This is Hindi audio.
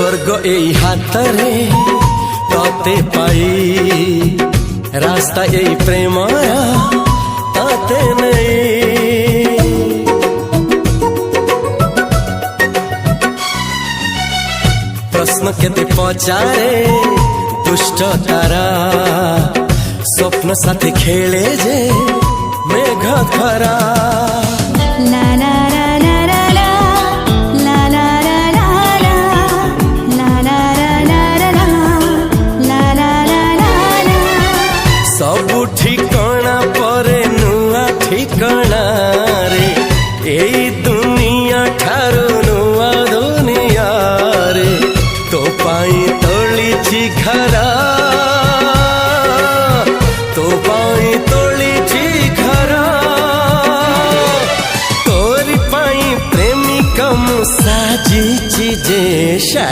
स्वर्ग एई हातरे तते पाई रास्ता एई प्रेमया तते नहीं। प्रश्न केते पचारे दुष्ट तारा स्वप्न साथी खेले जे मेघ खरा। ला ला ला ला ला ला ला ला ला ला ला ला ला ला। सबु ठिकाना परे नुआ ठिकाना रे एई दुनिया ठारू नुआ दुनिया रे। तो पाई तोलिछि घरा तो पाई तोलिछि घरा तोरी पाई प्रेमिका मु साजिछि जे।